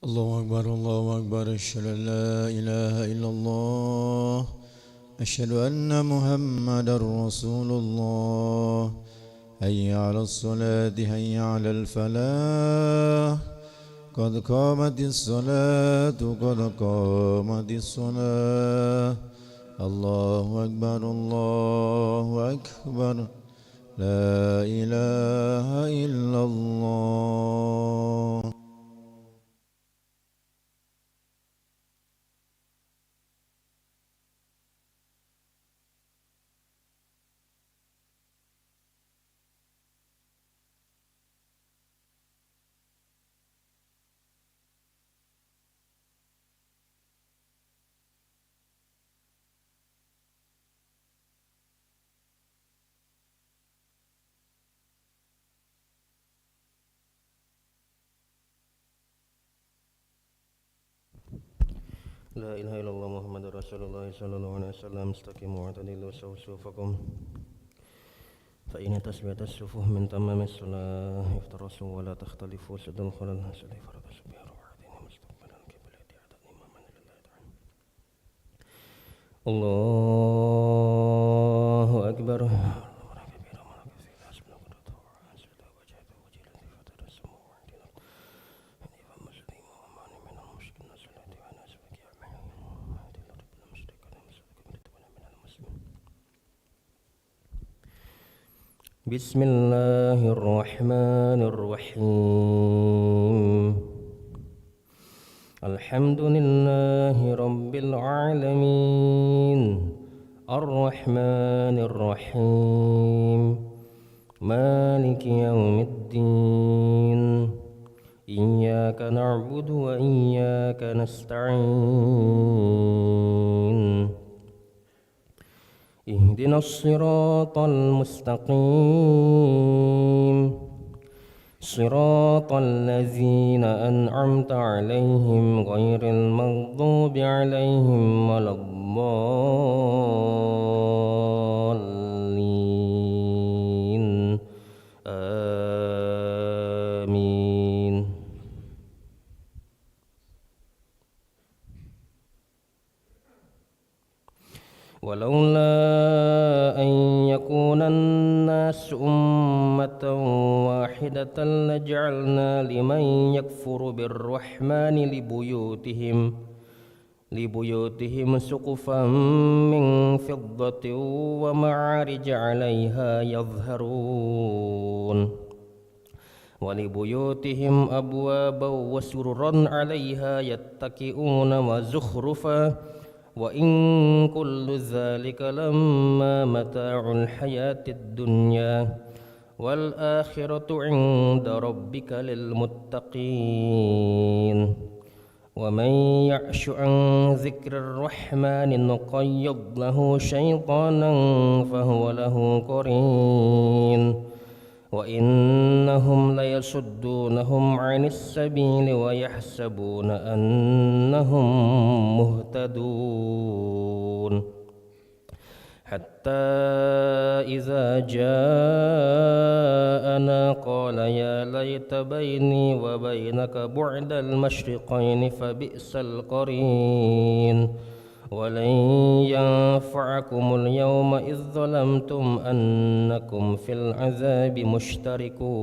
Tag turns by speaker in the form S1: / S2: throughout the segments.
S1: الله أكبر أشهد أن لا إله إلا الله أشهد أن محمد رسول الله حي على الصلاة حي على الفلاح قد قامت الصلاة قد قامت الصلاة الله أكبر لا إله إلا الله.
S2: لا إله إلا الله محمد رسول الله صلى الله عليه وسلم استقيموا واعتدلوا سووا صفوفكم فإن تسوية الصفوف من تمام الصلاة افترسوا ولا تختلفوا سد الخلل سد فرض سبحان وعدين مستقبلا القبلة عدد إماما لله تعالى الله أكبر بسم الله الرحمن الرحيم الحمد لله رب العالمين الرحمن الرحيم مالك يوم الدين إياك نعبد وإياك نستعين اهدنا الصراط المستقيم صراط الذين أنعمت عليهم غير المغضوب عليهم ولا الضالين آمين. ولولا أن يكون الناس أمة واحدة لجعلنا لمن يكفر بالرحمن لبيوتهم سقفا من فضة ومعارج عليها يظهرون ولبيوتهم أبوابا وسررا عليها يتكئون وزخرفا وإن كل ذلك لما متاع الحياة الدنيا والآخرة عند ربك للمتقين ومن يعش عن ذكر الرحمن نقيض له شيطانا فهو له قرين وإنهم ليصدونهم عن السبيل ويحسبون أنهم مهتدون حتى إذا جاءنا قال يا ليت بيني وبينك بعد المشرقين فبئس القرين ولن ينفعكم اليوم إذ ظلمتم أنكم في العذاب مشتركون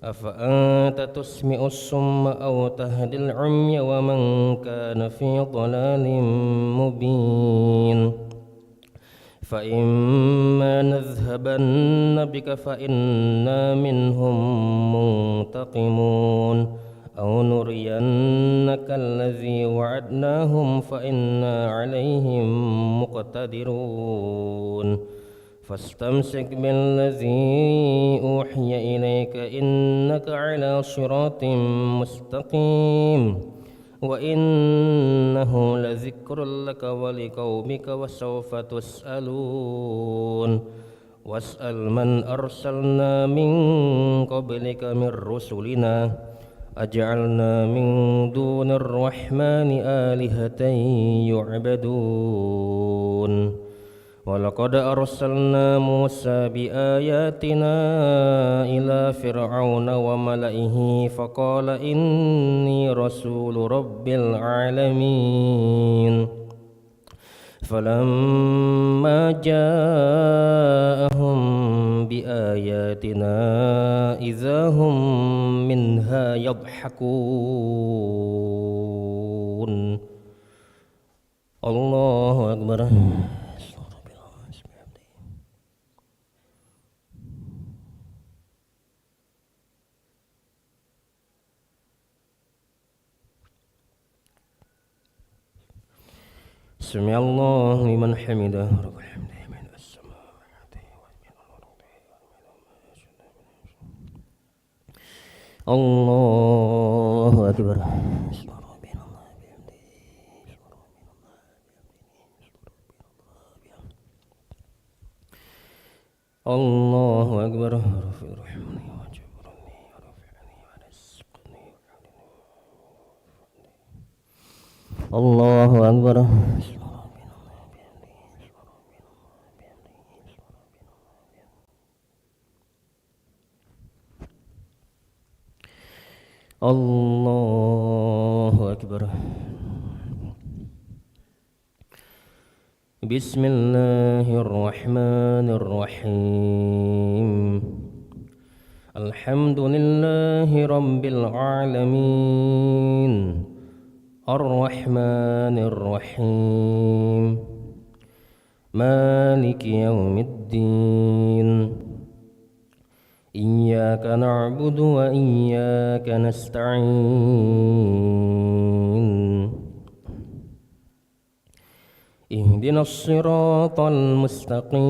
S2: أفأنت تسمع الصم أو تهدي العمي ومن كان في ضلال مبين فإما نذهبن بك فإنا منهم منتقمون أو نرينك الذي وعدناهم فإنا عليهم مقتدرون فاستمسك بالذي أوحي إليك إنك على صراط مستقيم وإنه لذكر لك ولقومك وسوف تسألون واسأل من أرسلنا من قبلك من رسلنا أجعلنا من دون الرحمن آلهة يعبدون ولقد أرسلنا موسى بآياتنا إلى فرعون وملئه فقال إني رسول رب العالمين فلما جاءهم بآياتنا إذا هم منها يضحكون الله أكبر. سمع الله لمن حمده رب الحمد من السماوات الله أكبر. الله أكبر. الله أكبر. الله أكبر. بسم الله الرحمن الرحيم الحمد لله رب العالمين الرحمن الرحيم مالك يوم الدين إياك نعبد وإياك نستعين اهدنا الصراط المستقيم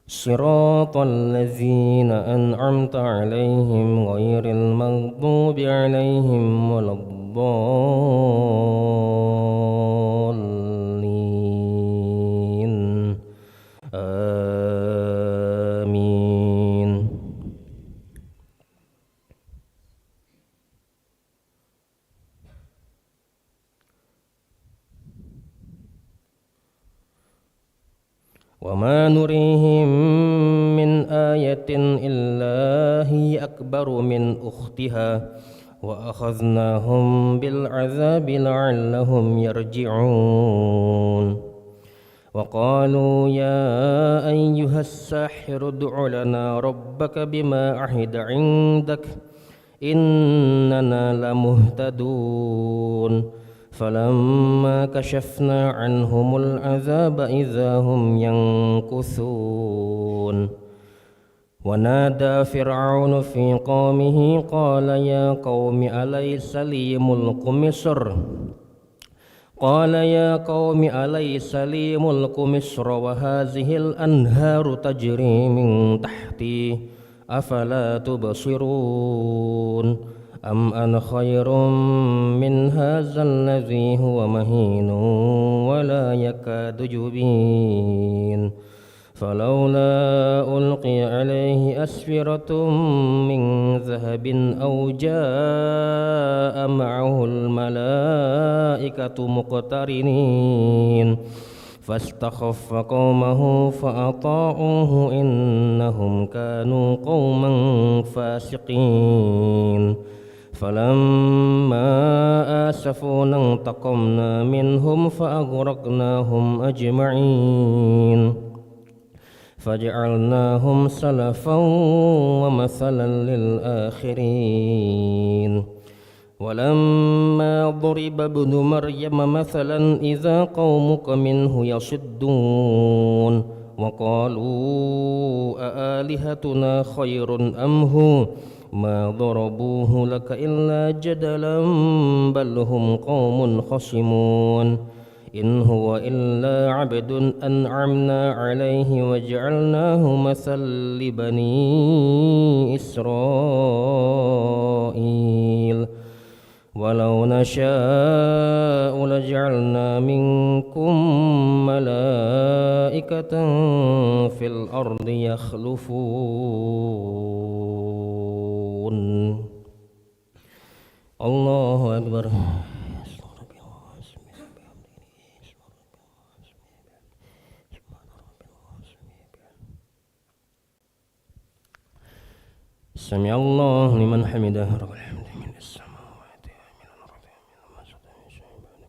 S2: صراط الذين أنعمت عليهم غير المغضوب عليهم ولا الضالين آمين. وما نريهم من آية إلا هي أكبر من أختها وأخذناهم بالعذاب لعلهم يرجعون وقالوا يا أيها الساحر ادع لنا ربك بما عهد عندك إننا لمهتدون فلما كشفنا عنهم العذاب إذا هم ينكثون ونادى فرعون في قومه قال يا قوم أليس لي ملك مصر وهذه الأنهار تجري من تحتي أفلا تبصرون أم أنا خير من هذا الذي هو مهين ولا يكاد يبين فلولا ألقي عليه أسورة من ذهب أو جاء معه الملائكة مقترنين فاستخف قومه فأطاعوه إنهم كانوا قوما فاسقين فلما آسفونا انتقمنا منهم فأغرقناهم أجمعين فجعلناهم سلفا ومثلا للآخرين ولما ضرب ابن مريم مثلا إذا قومك منه يصدون وقالوا أآلهتنا خير أم هو ما ضربوه لك إلا جدلا بل هم قوم خصمون إن هو إلا عبد أنعمنا عليه وجعلناه مثل لبني إسرائيل ولو نشاء لجعلنا منكم ملائكة في الأرض يخلفون. الله أكبر. سمع الله لمن حمده ربنا الحمد من السماوات ومن الأرض ومن ما شئت من شيء بعد.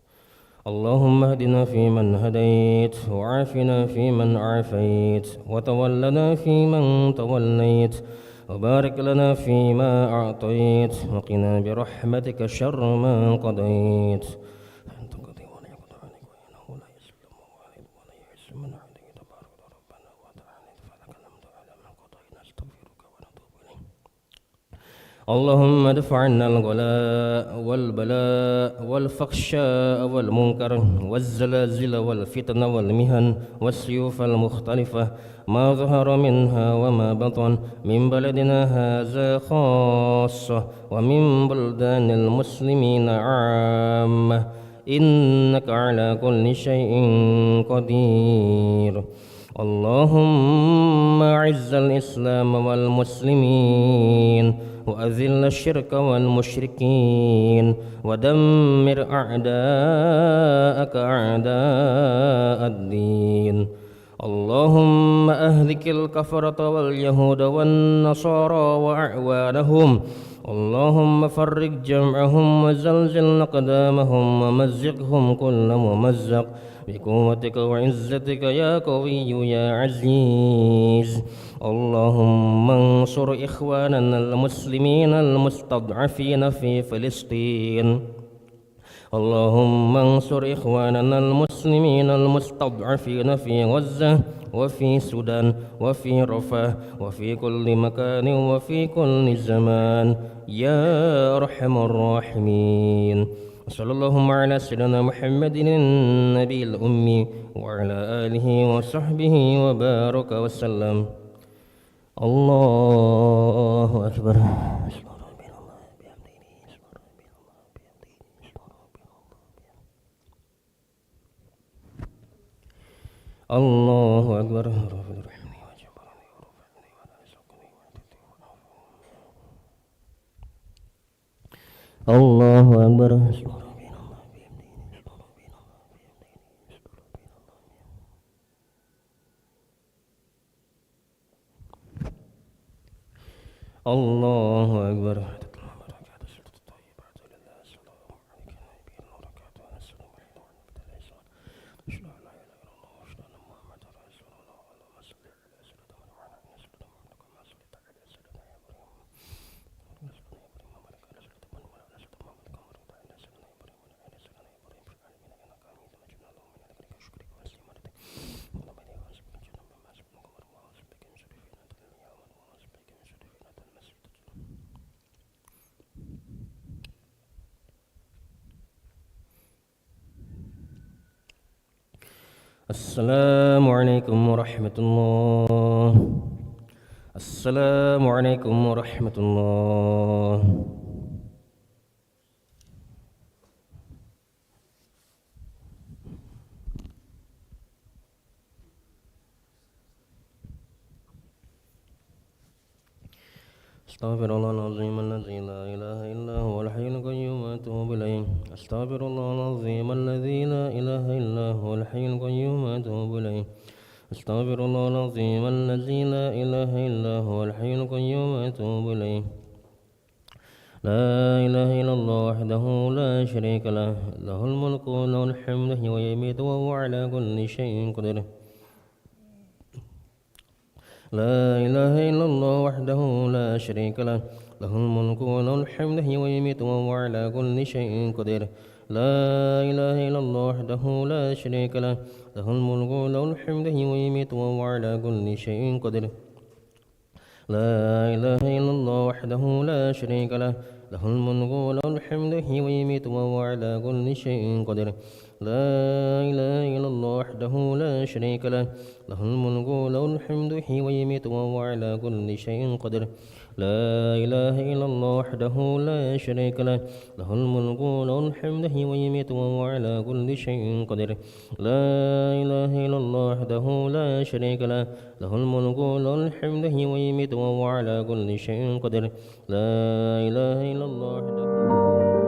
S2: اللهم اهدنا فيمن هديت وعافنا فيمن عافيت وتولنا فيمن توليت وبارك لنا فيما أعطيت وقنا برحمتك شر ما قضيت. أنت قضي ولا يقضى عليك وإنه لا يسلم واحد ولا يعز من عليك تبارك ربنا وتعالى فلك الحمد على ما قضينا نستغفرك ونتوب إليك. اللهم ادفع عنا الغلاء والبلاء والفحشاء والمنكر والزلازل والفتن والمهن والسيوف المختلفة ما ظهر منها وما بطن من بلدنا هذا خاصة ومن بلدان المسلمين عامة إنك على كل شيء قدير. اللهم أعز الإسلام والمسلمين وأذل الشرك والمشركين ودمر أعداءك أعداء الدين. اللهم أهلك الكفرة واليهود والنصارى وأعوانهم. اللهم فرق جمعهم وزلزل أقدامهم ومزقهم كل ممزق بقوتك وعزتك يا قوي يا عزيز. اللهم انصر إخواننا المسلمين المستضعفين في فلسطين. اللهم انصر إخواننا المسلمين المستضعفين في غزة وفي السودان وفي رفح وفي كل مكان وفي كل زمان يا أرحم الراحمين. صلى الله على سيدنا محمد النبي الأمي وعلى آله وصحبه وبارك وسلم. الله أكبر. الله أكبر. الله أكبر. الله أكبر. السلام عليكم ورحمة الله. السلام عليكم ورحمة الله. أستغفر الله العظيم الذي لا إله إلا هو الحي القيوم وأتوب إليه. أستغفر الله العظيم الذي لا إله إلا هو الحي القيوم وأتوب إليه. أستغفر الله العظيم الذي لا إله إلا هو الحي القيوم وأتوب إليه. لا إله إلا الله وحده لا شريك له له الملك وله الحمد ويميت وهو على كل شيء قدير. لا إله إلا الله وحده لا شريك له له الملك وله الحمد ويميت وهو على كل شيء قدير. لا إله إلا الله وحده لا شريك له له الملك وله الحمد ويميت وهو على كل شيء قدير. لا إله إلا الله وحده لا شريك له له الملك وله الحمد ويميت وهو على كل شيء قدير. لا إله إلا الله وحده لا شريك له له الملك وله الحمد ويميت وهو على كل شيء قدير. لا إله إلا الله وحده لا شريك له له الملك وله الحمد ويميت وهو على كل شيء قدير. لا إله إلا الله وحده لا شريك له له الملك وله الحمد ويميت وهو على كل شيء قدير. لا إله إلا الله وحده